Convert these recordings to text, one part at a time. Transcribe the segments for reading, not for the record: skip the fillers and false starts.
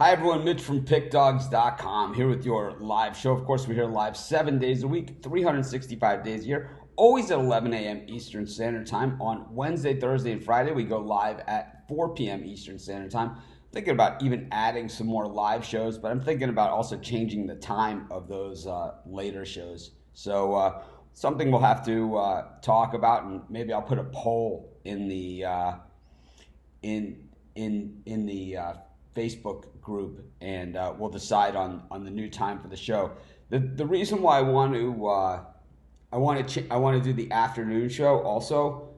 Hi everyone, Mitch from PickDogs.com here with your live show. Of course, we're here live 7 days a week, 365 days a year, always at 11 a.m. Eastern Standard Time. On Wednesday, Thursday, and Friday, we go live at 4 p.m. Eastern Standard Time. I'm thinking about even adding some more live shows, but I'm thinking about also changing the time of those later shows. So something we'll have to talk about, and maybe I'll put a poll in the in the Facebook group, and we'll decide on the new time for the show. The reason why I want to do the afternoon show also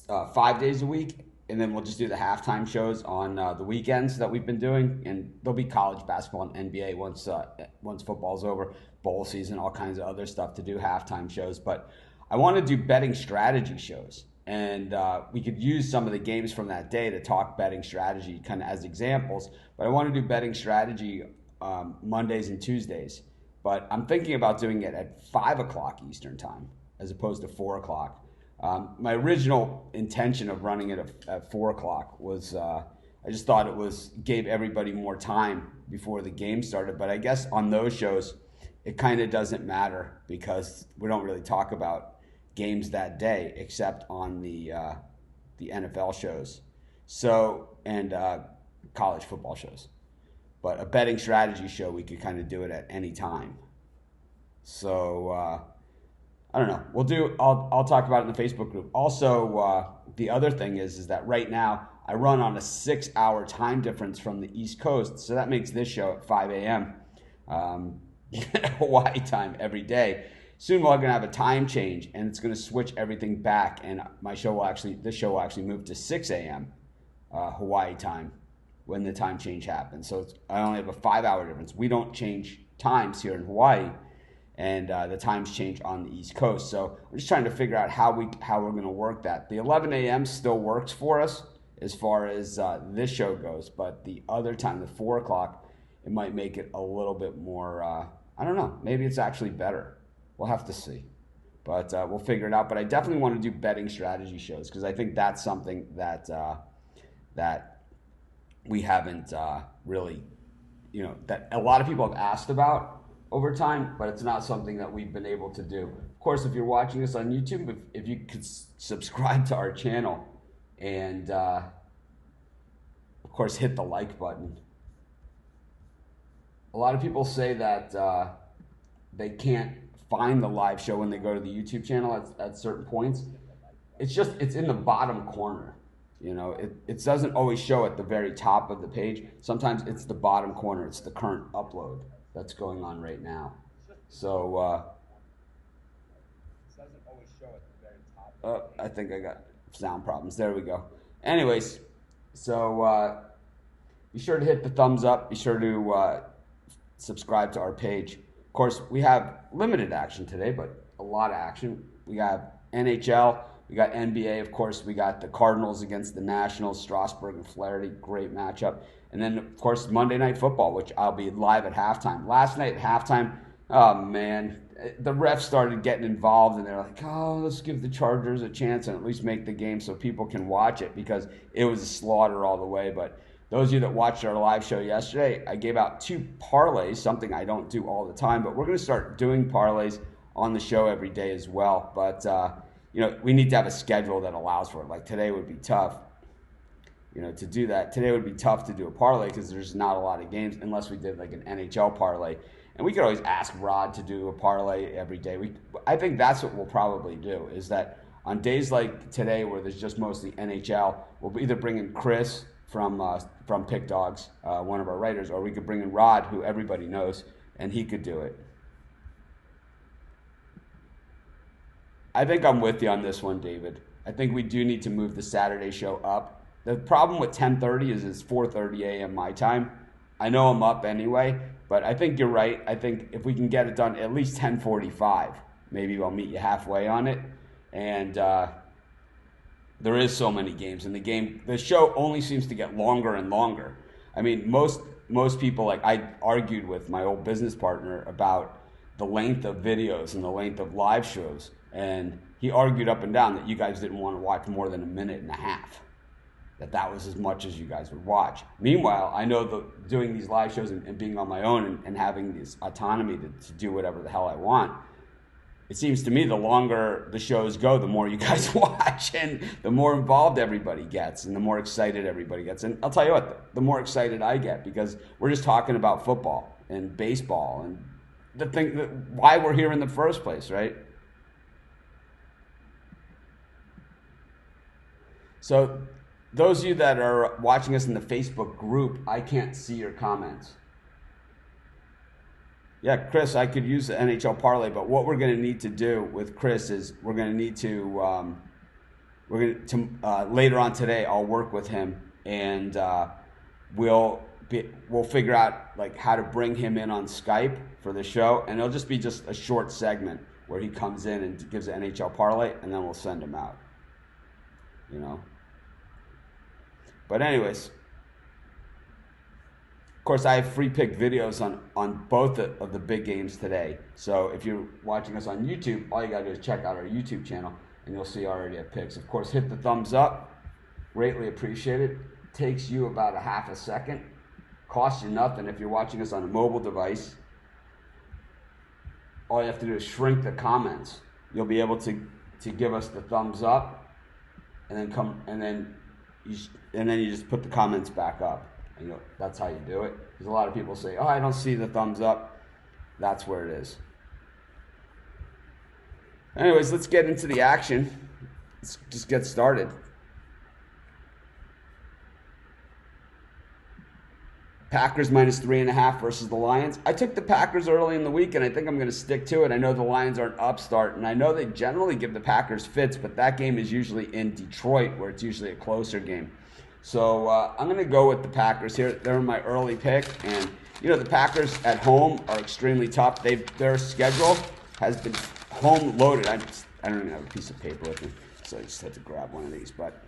5 days a week, and then we'll just do the halftime shows on the weekends that we've been doing, and there'll be college basketball and NBA once football's over, bowl season, all kinds of other stuff to do halftime shows. But I want to do betting strategy shows. And we could use some of the games from that day to talk betting strategy kind of as examples. But I want to do betting strategy Mondays and Tuesdays. But I'm thinking about doing it at 5 o'clock Eastern time as opposed to 4 o'clock. My original intention of running it at 4 o'clock was I just thought gave everybody more time before the game started. But I guess on those shows, it kind of doesn't matter because we don't really talk about games that day except on the NFL shows, and college football shows. But a betting strategy show, we could kind of do it at any time. So I don't know. I'll talk about it in the Facebook group. Also, the other thing is that right now I run on a 6-hour time difference from the East Coast, so that makes this show at 5 a.m. Hawaii time every day. Soon we're going to have a time change, and it's going to switch everything back, and this show will actually move to 6 a.m. Hawaii time when the time change happens. So I only have a 5-hour difference. We don't change times here in Hawaii, and the times change on the East Coast. So I'm just trying to figure out how we're going to work that. The 11 a.m. still works for us as far as this show goes, but the other time, the 4 o'clock, it might make it a little bit more, I don't know, maybe it's actually better. We'll have to see, but we'll figure it out. But I definitely want to do betting strategy shows because I think that's something that that we haven't really, that a lot of people have asked about over time, but it's not something that we've been able to do. Of course, if you're watching this on YouTube, if you could subscribe to our channel and, of course, hit the like button. A lot of people say that they can't find the live show when they go to the YouTube channel at certain points. It's in the bottom corner. It doesn't always show at the very top of the page. Sometimes it's the bottom corner. It's the current upload that's going on right now. So it doesn't always show at the very top. I think I got sound problems. There we go. Anyways, so be sure to hit the thumbs up. Be sure to subscribe to our page. Of course, we have limited action today, but a lot of action. We got NHL, we got NBA, of course, we got the Cardinals against the Nationals, Strasburg and Flaherty, great matchup. And then, of course, Monday Night Football, which I'll be live at halftime. Last night at halftime, oh man, the refs started getting involved, and they're like, oh, let's give the Chargers a chance and at least make the game so people can watch it because it was a slaughter all the way. But those of you that watched our live show yesterday, I gave out 2 parlays, something I don't do all the time, but we're going to start doing parlays on the show every day as well. But, we need to have a schedule that allows for it. Like today would be tough, to do that. Today would be tough to do a parlay because there's not a lot of games unless we did like an NHL parlay. And we could always ask Rod to do a parlay every day. I think that's what we'll probably do is that on days like today where there's just mostly NHL, we'll either bring in Chris from Pick Dogs, one of our writers, or we could bring in Rod, who everybody knows, and he could do it. I think I'm with you on this one, David. I think we do need to move the Saturday show up. The problem with 10:30 is it's 4:30 a.m. my time. I know I'm up anyway, but I think you're right. I think if we can get it done at least 10:45, maybe I'll meet you halfway on it. And there is so many games in the show only seems to get longer and longer. I mean, most people, like I argued with my old business partner about the length of videos and the length of live shows, and he argued up and down that you guys didn't want to watch more than a minute and a half. that was as much as you guys would watch. Meanwhile, I know doing these live shows and being on my own and having this autonomy to do whatever the hell I want, it seems to me the longer the shows go, the more you guys watch and the more involved everybody gets and the more excited everybody gets. And I'll tell you what, the more excited I get, because we're just talking about football and baseball and the thing that why we're here in the first place, right? So those of you that are watching us in the Facebook group, I can't see your comments. Yeah, Chris, I could use the NHL parlay, but what we're going to need to do with Chris is we're going to need to later on today. I'll work with him and we'll figure out like how to bring him in on Skype for the show, and it'll just be a short segment where he comes in and gives the NHL parlay, and then we'll send him out. You know. But anyways, of course, I have free pick videos on both of the big games today. So if you're watching us on YouTube, all you got to do is check out our YouTube channel, and you'll see already have picks. Of course, hit the thumbs up. Greatly appreciated. Takes you about a half a second. Costs you nothing if you're watching us on a mobile device. All you have to do is shrink the comments. You'll be able to give us the thumbs up, and then you just put the comments back up. And that's how you do it. Because a lot of people say, "Oh, I don't see the thumbs up." That's where it is. Anyways, let's get into the action. Let's just get started. Packers minus 3.5 versus the Lions. I took the Packers early in the week, and I think I'm going to stick to it. I know the Lions are an upstart, and I know they generally give the Packers fits, but that game is usually in Detroit, where it's usually a closer game. So I'm going to go with the Packers here. They're my early pick, and the Packers at home are extremely tough. Their schedule has been home loaded. I don't even have a piece of paper with me, so I just had to grab one of these, but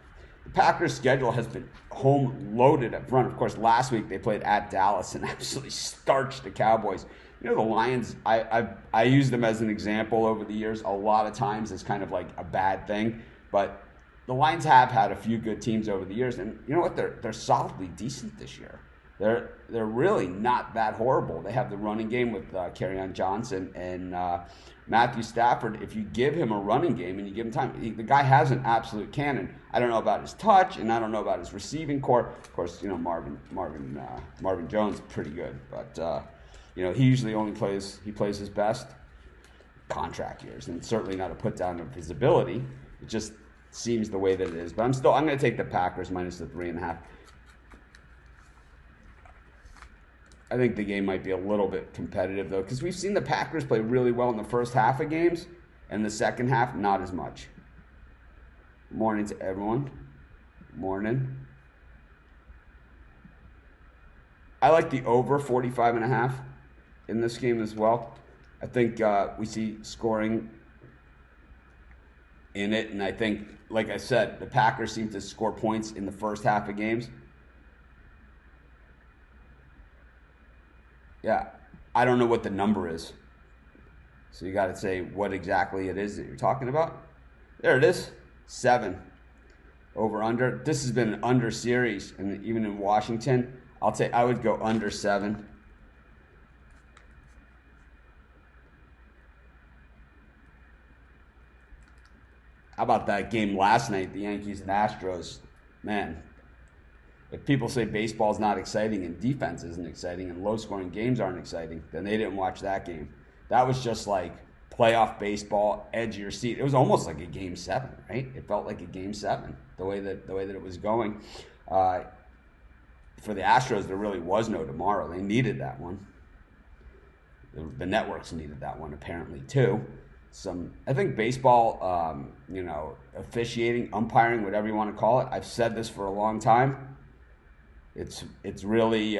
the Packers' schedule has been home loaded up front. Of course, last week they played at Dallas and absolutely starched the Cowboys. The Lions, I use them as an example over the years a lot of times as kind of like a bad thing. But the Lions have had a few good teams over the years. And you know what? They're solidly decent this year. They're really not that horrible. They have the running game with Kerryon Johnson and Matthew Stafford. If you give him a running game and you give him time, the guy has an absolute cannon. I don't know about his touch, and I don't know about his receiving core. Of course, Marvin Jones is pretty good, but he usually only plays his best contract years, and certainly not a put down of his ability. It just seems the way that it is. But I'm going to take the Packers minus the 3.5. I think the game might be a little bit competitive, though, because we've seen the Packers play really well in the first half of games, and the second half, not as much. Morning to everyone. Morning. I like the over 45.5 in this game as well. I think we see scoring in it, and I think, like I said, the Packers seem to score points in the first half of games. Yeah, I don't know what the number is. So you got to say what exactly it is that you're talking about. There it is, 7. Over under. This has been an under series, and even in Washington, I would go under 7. How about that game last night, the Yankees and Astros? Man, if people say baseball is not exciting and defense isn't exciting and low-scoring games aren't exciting, then they didn't watch that game. That was just like playoff baseball, edge of your seat. It was almost like a Game 7, right? It felt like a Game 7, the way that it was going. For the Astros, there really was no tomorrow. They needed that one. The networks needed that one apparently too. I think baseball, officiating, umpiring, whatever you want to call it. I've said this for a long time. It's really,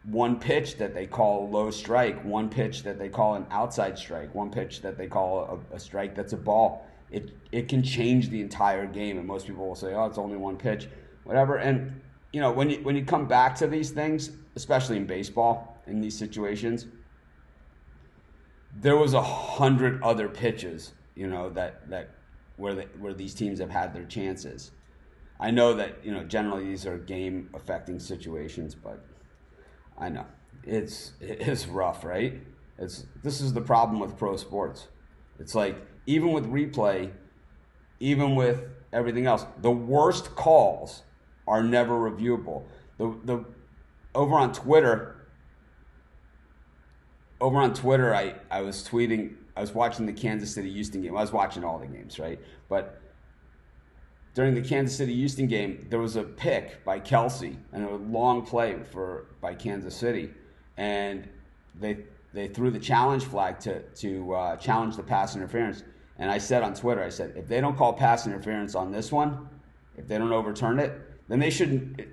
one pitch that they call a low strike, one pitch that they call an outside strike, one pitch that they call a strike that's a ball. It can change the entire game, and most people will say, "Oh, it's only one pitch," whatever. And when you come back to these things, especially in baseball, in these situations, there was 100 other pitches, that where these teams have had their chances. I know that, generally these are game affecting situations, but I know it is rough, right? This is the problem with pro sports. It's like, even with replay, even with everything else, the worst calls are never reviewable. The over on Twitter, I was tweeting. I was watching the Kansas City Houston game. I was watching all the games, right? But during the Kansas City Houston game, there was a pick by Kelsey and a long play by Kansas City, and they threw the challenge flag to challenge the pass interference. And I said on Twitter, I said, if they don't call pass interference on this one, if they don't overturn it, then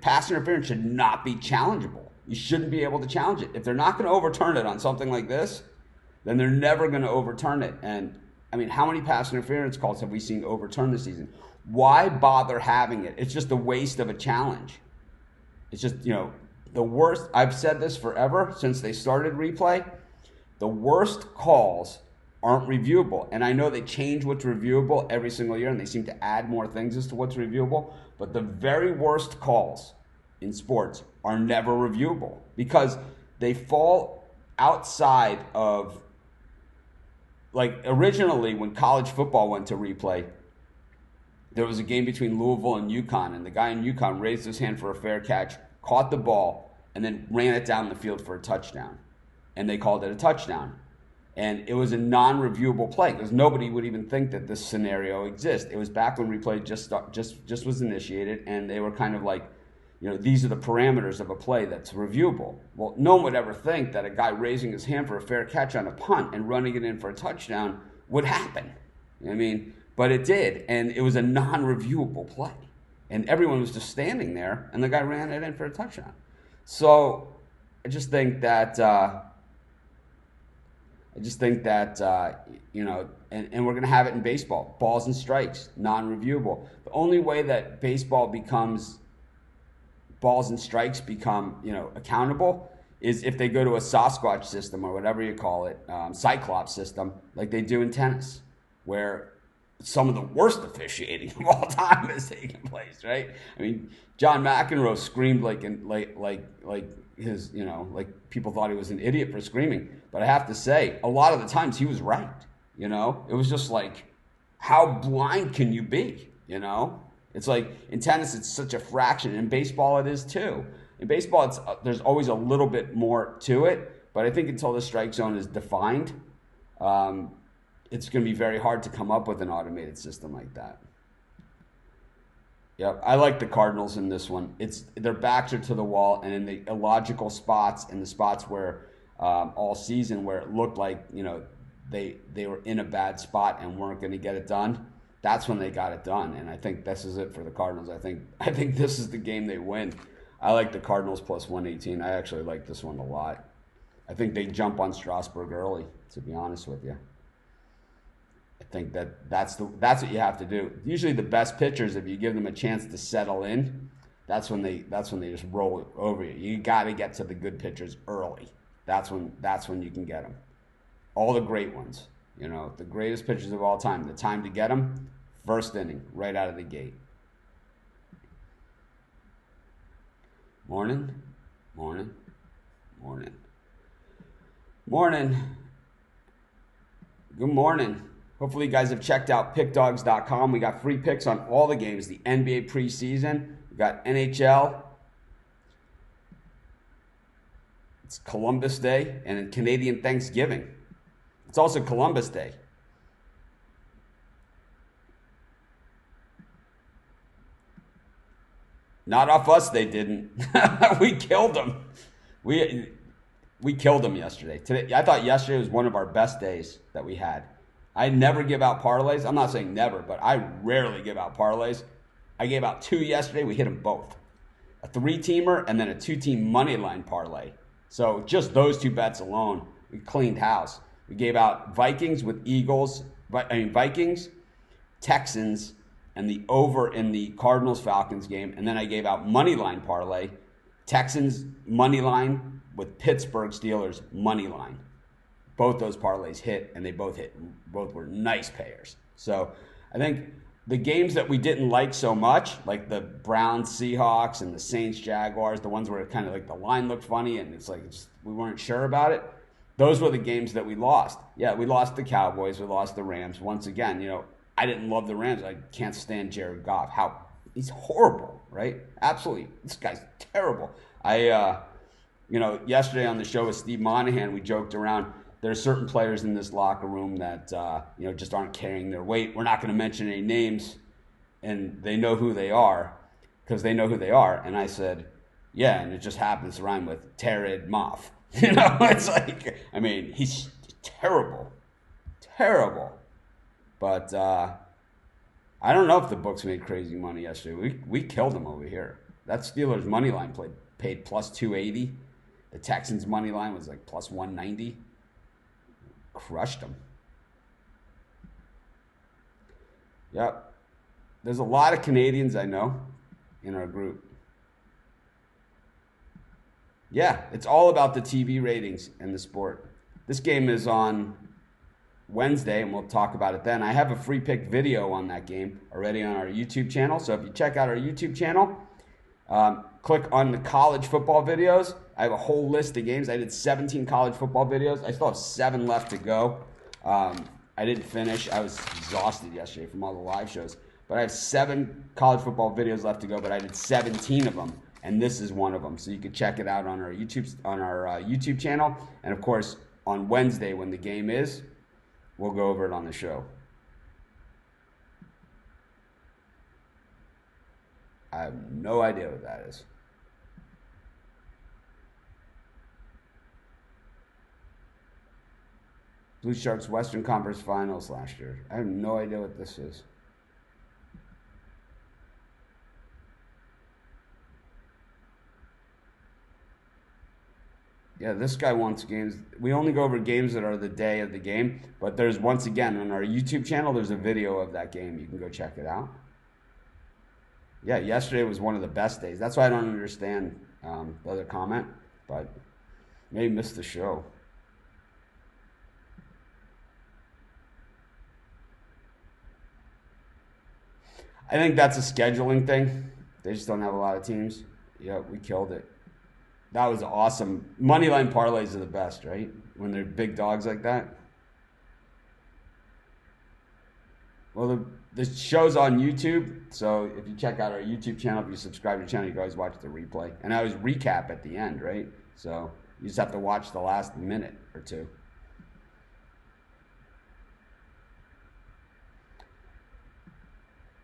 pass interference should not be challengeable. You shouldn't be able to challenge it. If they're not going to overturn it on something like this, then they're never going to overturn it. And I mean, how many pass interference calls have we seen overturned this season? Why bother having it? It's just a waste of a challenge. It's just, the worst. I've said this forever since they started replay. The worst calls aren't reviewable. And I know they change what's reviewable every single year, and they seem to add more things as to what's reviewable. But the very worst calls in sports are never reviewable because they fall outside of, like, originally when college football went to replay, there was a game between Louisville and UConn, and the guy in UConn raised his hand for a fair catch, caught the ball, and then ran it down the field for a touchdown. And they called it a touchdown. And it was a non-reviewable play because nobody would even think that this scenario exists. It was back when replay just was initiated, and they were kind of like, these are the parameters of a play that's reviewable. Well, no one would ever think that a guy raising his hand for a fair catch on a punt and running it in for a touchdown would happen. But it did, and it was a non-reviewable play. And everyone was just standing there, and the guy ran it in for a touchdown. So I just think that, and we're going to have it in baseball. Balls and strikes, non-reviewable. The only way that balls and strikes become, accountable is if they go to a Sasquatch system or whatever you call it, Cyclops system, like they do in tennis, where some of the worst officiating of all time is taking place, right? I mean, John McEnroe screamed like his, like people thought he was an idiot for screaming. But I have to say, a lot of the times he was right. It was just like, how blind can you be? It's like in tennis, it's such a fraction. In baseball, it is too. In baseball, there's always a little bit more to it. But I think until the strike zone is defined, it's going to be very hard to come up with an automated system like that. Yep, I like the Cardinals in this one. Their backs are to the wall, and in the illogical spots, and the spots where all season where it looked like they were in a bad spot and weren't going to get it done, that's when they got it done. And I think this is it for the Cardinals. I think this is the game they win. I like the Cardinals plus 118. I actually like this one a lot. I think they jump on Strasburg early, to be honest with you. I think that's what you have to do. Usually the best pitchers, if you give them a chance to settle in, that's when they just roll over you. You got to get to the good pitchers early. That's when you can get them. All the great ones, the greatest pitchers of all time. The time to get them, first inning, right out of the gate. Morning. Good morning. Hopefully you guys have checked out pickdogs.com. We got free picks on all the games. The NBA preseason. We got NHL. It's Columbus Day and Canadian Thanksgiving. It's also Columbus Day. Not off us, they didn't. We killed them. We killed them yesterday. Today, I thought yesterday was one of our best days that we had. I never give out parlays. I'm not saying never, but I rarely give out parlays. I gave out 2 yesterday. We hit them both. A 3-teamer and then a 2-team money line parlay. So just those 2 bets alone, we cleaned house. We gave out Vikings, Texans, and the over in the Cardinals-Falcons game. And then I gave out money line parlay, Texans money line with Pittsburgh Steelers money line. Both those parlays hit, and they both hit. Both were nice payers. So I think the games that we didn't like so much, like the Browns Seahawks and the Saints Jaguars, the ones where it kind of like the line looked funny and it's like we weren't sure about it. Those were the games that we lost. Yeah, we lost the Cowboys, we lost the Rams. Once again, I didn't love the Rams. I can't stand Jared Goff. He's horrible, right? Absolutely, this guy's terrible. Yesterday on the show with Steve Monahan, we joked around. There are certain players in this locker room that just aren't carrying their weight. We're not going to mention any names, and they know who they are because they know who they are. And I said, yeah, and it just happens to rhyme with Tered Moff. It's like, he's terrible, terrible. But I don't know if the books made crazy money yesterday. We killed them over here. That Steelers money line paid plus 280. The Texans money line was like plus 190. Crushed them. Yep. There's a lot of Canadians I know in our group. Yeah, it's all about the TV ratings and the sport. This game is on Wednesday, and we'll talk about it then. I have a free pick video on that game already on our YouTube channel. So if you check out our YouTube channel, click on the college football videos. I have a whole list of games. I did 17 college football videos. I still have 7 left to go. I didn't finish. I was exhausted yesterday from all the live shows. But I have 7 college football videos left to go, but I did 17 of them, and this is one of them. So you can check it out on our YouTube channel. And, of course, on Wednesday when the game is, we'll go over it on the show. I have no idea what that is. Blue Sharks Western Conference Finals last year. I have no idea what this is. Yeah, this guy wants games. We only go over games that are the day of the game, but there's, once again, on our YouTube channel, there's a video of that game. You can go check it out. Yeah, yesterday was one of the best days. That's why I don't understand the other comment, but maybe missed the show. I think that's a scheduling thing. They just don't have a lot of teams. Yeah, we killed it. That was awesome. Moneyline parlays are the best, right? When they're big dogs like that. Well, the show's on YouTube, so if you check out our YouTube channel, if you subscribe to the channel, you can always watch the replay. And I always recap at the end, right? So you just have to watch the last minute or two.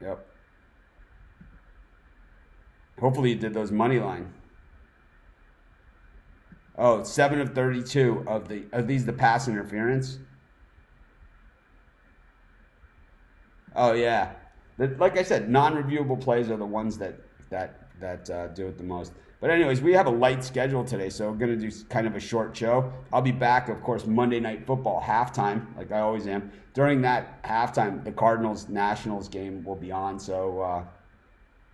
Yep. Hopefully you did those money line. Oh, 7 of 32 are these the pass interference? Oh yeah. Like I said, non-reviewable plays are the ones that do it the most. But anyways, we have a light schedule today, so we're going to do kind of a short show. I'll be back, of course, Monday Night Football halftime, like I always am. During that halftime, the Cardinals-Nationals game will be on, so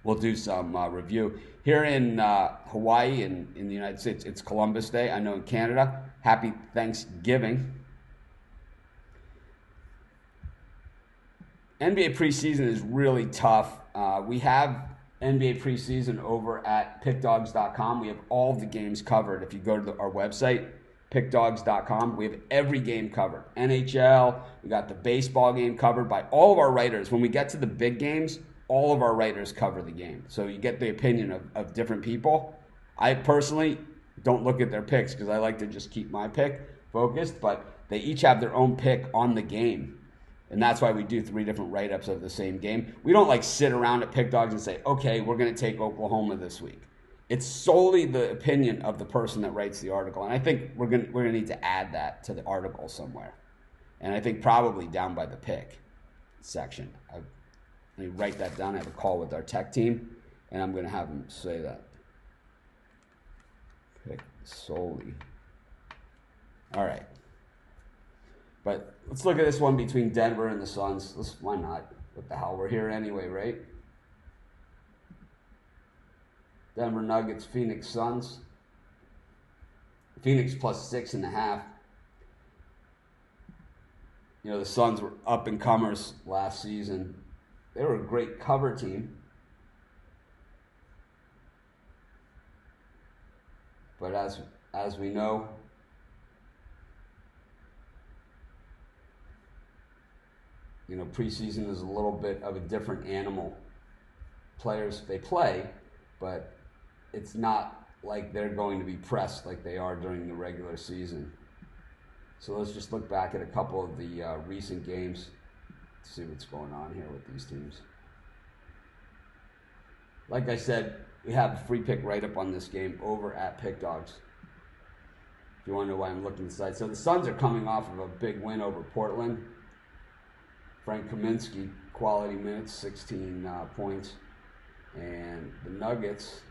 we'll do some review. Here in Hawaii and in the United States, it's Columbus Day. I know in Canada, happy Thanksgiving. NBA preseason is really tough. We have NBA preseason over at pickdogs.com. We have all the games covered. If you go to our website, pickdogs.com, we have every game covered. NHL, we got the baseball game covered by all of our writers. When we get to the big games, all of our writers cover the game. So you get the opinion of different people. I personally don't look at their picks because I like to just keep my pick focused, but they each have their own pick on the game. And that's why we do 3 different write-ups of the same game. We don't like sit around at Pick Dogs and say, okay, we're going to take Oklahoma this week. It's solely the opinion of the person that writes the article. And I think we're going to need to add that to the article somewhere. And I think probably down by the pick section. Let me write that down. I have a call with our tech team, and I'm going to have them say that. Pick solely. All right. But let's look at this one between Denver and the Suns. Why not? What the hell? We're here anyway, right? Denver Nuggets, Phoenix Suns. Phoenix plus 6.5. The Suns were up and comers last season. they were a great cover team. But as we know, preseason is a little bit of a different animal. Players, they play, but it's not like they're going to be pressed like they are during the regular season. So let's just look back at a couple of the recent games to see what's going on here with these teams. Like I said, we have a free pick right up on this game over at Pick Dogs. If you want to know why I'm looking at the site. So the Suns are coming off of a big win over Portland. Frank Kaminsky, quality minutes, 16 points. And the Nuggets,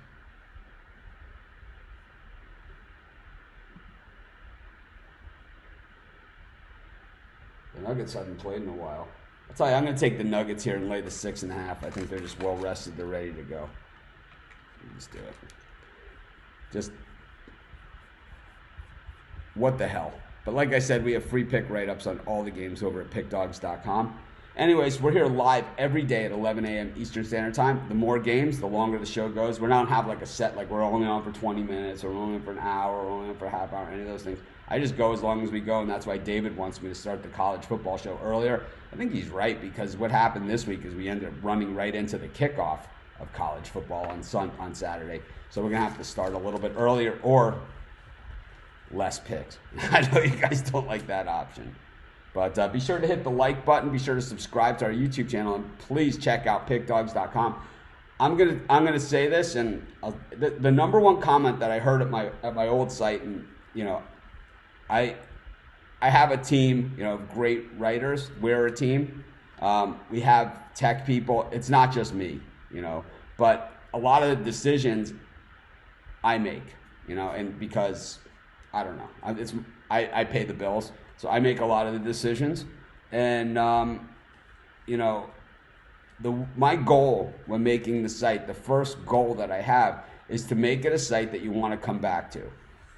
haven't played in a while. I'll tell you, I'm going to take the Nuggets here and lay the 6.5. I think they're just well rested. They're ready to go. Let's do it. Just what the hell. But like I said, we have free pick write-ups on all the games over at pickdogs.com. Anyways, we're here live every day at 11 a.m. Eastern Standard Time. The more games, the longer the show goes. We don't have like a set, like we're only on for 20 minutes, or we're only on for an hour, or we're only on for a half hour, any of those things. I just go as long as we go, and that's why David wants me to start the college football show earlier. I think he's right, because what happened this week is we ended up running right into the kickoff of college football on Saturday. So we're going to have to start a little bit earlier or less picks. I know you guys don't like that option. But be sure to hit the like button. Be sure to subscribe to our YouTube channel, and please check out pickdogs.com. I'm gonna say this, and the number one comment that I heard at my old site, and I have a team, of great writers. We're a team. We have tech people. It's not just me, but a lot of the decisions I make, and because I don't know, I pay the bills. So I make a lot of the decisions, and my goal when making the site, the first goal that I have is to make it a site that you want to come back to.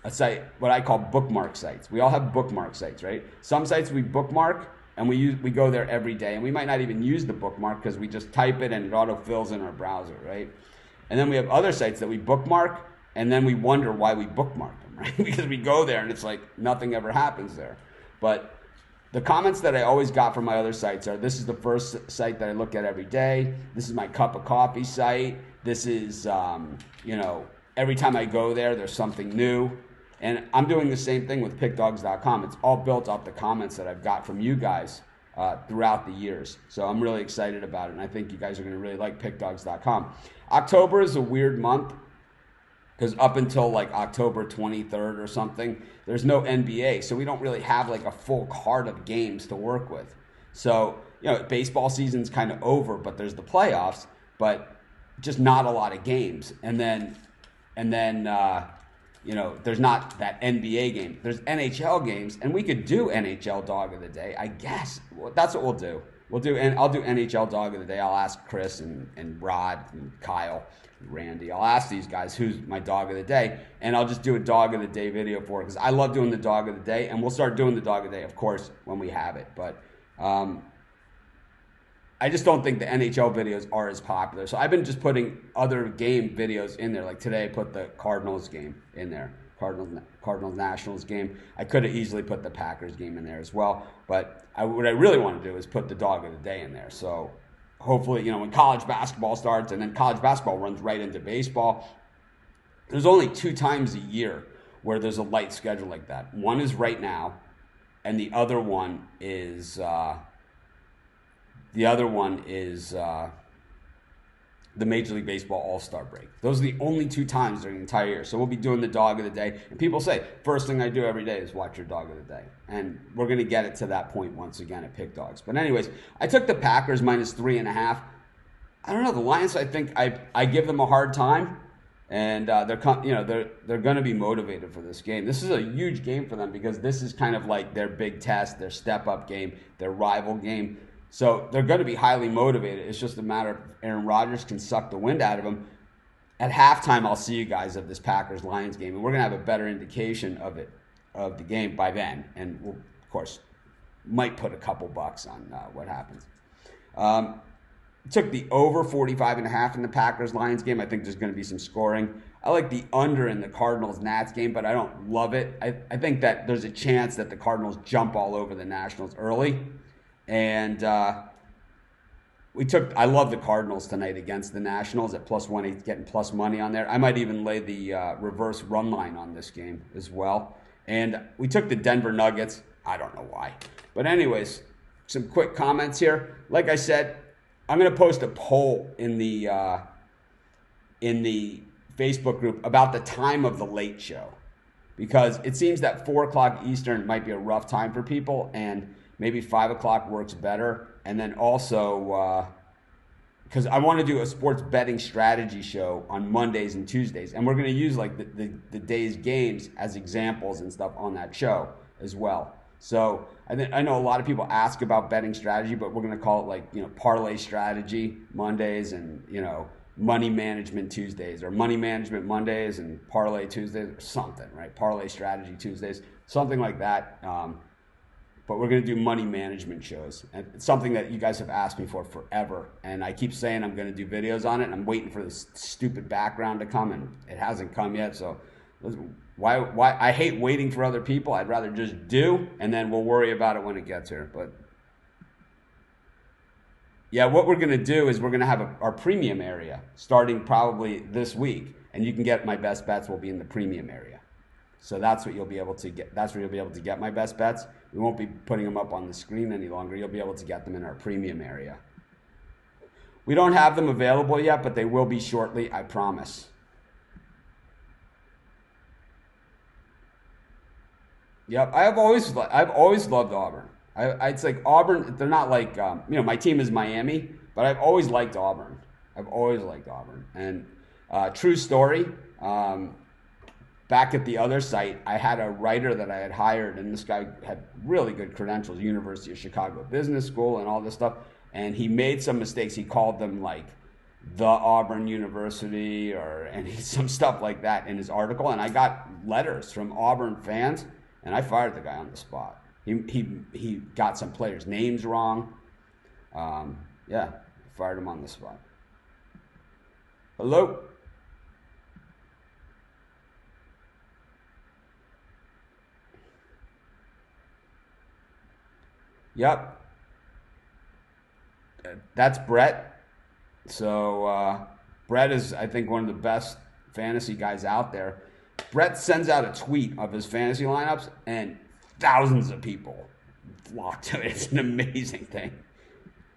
A site, what I call bookmark sites. We all have bookmark sites, right? Some sites we bookmark and we go there every day, and we might not even use the bookmark because we just type it and it auto-fills in our browser, right? And then we have other sites that we bookmark, and then we wonder why we bookmark them, right? Because we go there and it's like nothing ever happens there. But the comments that I always got from my other sites are, this is the first site that I look at every day. This is my cup of coffee site. This is, every time I go there, there's something new. And I'm doing the same thing with pickdogs.com. It's all built off the comments that I've got from you guys throughout the years. So I'm really excited about it, and I think you guys are going to really like pickdogs.com. October is a weird month, because up until like October 23rd or something, there's no NBA. So we don't really have like a full card of games to work with. So, baseball season's kind of over, but there's the playoffs, but just not a lot of games. And then there's not that NBA game. There's NHL games, and we could do NHL Dog of the Day, I guess. Well, that's what we'll do. I'll do NHL Dog of the Day. I'll ask Chris and Rod and Kyle, Randy. I'll ask these guys who's my dog of the day, and I'll just do a dog of the day video for it, because I love doing the dog of the day, and we'll start doing the dog of the day, of course, when we have it. But I just don't think the NHL videos are as popular. So I've been just putting other game videos in there. Like today I put the Cardinals game in there, Cardinals Nationals game. I could have easily put the Packers game in there as well, but what I really want to do is put the dog of the day in there. So hopefully, when college basketball starts, and then college basketball runs right into baseball, there's only 2 times a year where there's a light schedule like that. One is right now, and the other one is the Major League Baseball All-Star break. Those are the only 2 times during the entire year. So we'll be doing the dog of the day. And people say, first thing I do every day is watch your dog of the day. And we're going to get it to that point once again at Pick Dogs. But anyways, I took the Packers minus 3.5. I don't know, the Lions, I think I give them a hard time. And they're going to be motivated for this game. This is a huge game for them, because this is kind of like their big test, their step-up game, their rival game. So they're going to be highly motivated. It's just a matter of Aaron Rodgers can suck the wind out of them. At halftime, I'll see you guys of this Packers-Lions game, and we're going to have a better indication of the game by then. And we'll, of course, might put a couple bucks on what happens. took the over 45.5 in the Packers-Lions game. I think there's going to be some scoring. I like the under in the Cardinals-Nats game, but I don't love it. I think that there's a chance that the Cardinals jump all over the Nationals early. And I love the Cardinals tonight against the Nationals at +180, getting plus money on there. I might even lay the reverse run line on this game as well. And we took the Denver Nuggets. I don't know why. But anyways, some quick comments here. Like I said, I'm going to post a poll in the Facebook group about the time of the late show, because it seems that 4 o'clock Eastern might be a rough time for people, and maybe 5 o'clock works better. And then also, because I want to do a sports betting strategy show on Mondays and Tuesdays, and we're going to use like the day's games as examples and stuff on that show as well. So I know a lot of people ask about betting strategy, but we're going to call it like, parlay strategy Mondays and, money management Tuesdays, or money management Mondays and parlay Tuesdays, or something, right? Parlay strategy Tuesdays, something like that. But we're going to do money management shows. And it's something that you guys have asked me for forever. And I keep saying I'm going to do videos on it. And I'm waiting for this stupid background to come, and it hasn't come yet. So why I hate waiting for other people. I'd rather just do, and then we'll worry about it when it gets here. But yeah, what we're going to do is we're going to have our premium area starting probably this week. And you can get my best bets will be in the premium area. So that's what you'll be able to get. That's where you'll be able to get my best bets. We won't be putting them up on the screen any longer. You'll be able to get them in our premium area. We don't have them available yet, but they will be shortly, I promise. Yep, I've always loved Auburn. It's like Auburn. They're not like my team is Miami, but I've always liked Auburn. And true story. Back at the other site, I had a writer that I had hired, and this guy had really good credentials, University of Chicago Business School and all this stuff. And he made some mistakes. He called them like the Auburn University and some stuff like that in his article. And I got letters from Auburn fans, and I fired the guy on the spot. He got some players' names wrong. Fired him on the spot. Hello? Yep. That's Brett. So Brett is, I think, one of the best fantasy guys out there. Brett sends out a tweet of his fantasy lineups, and thousands of people flock to it. It's an amazing thing.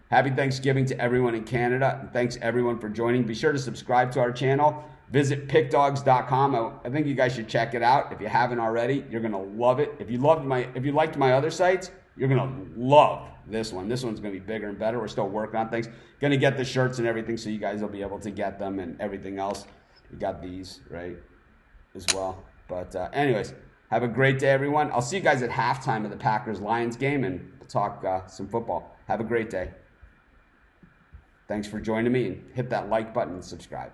Happy Thanksgiving to everyone in Canada, and thanks everyone for joining. Be sure to subscribe to our channel. Visit pickdogs.com. I think you guys should check it out. If you haven't already, you're gonna love it. If you liked my other sites, you're gonna love this one. This one's gonna be bigger and better. We're still working on things. Gonna get the shirts and everything, so you guys will be able to get them and everything else. We got these right as well. But anyways, have a great day, everyone. I'll see you guys at halftime of the Packers-Lions game, and we'll talk some football. Have a great day. Thanks for joining me, and hit that like button and subscribe.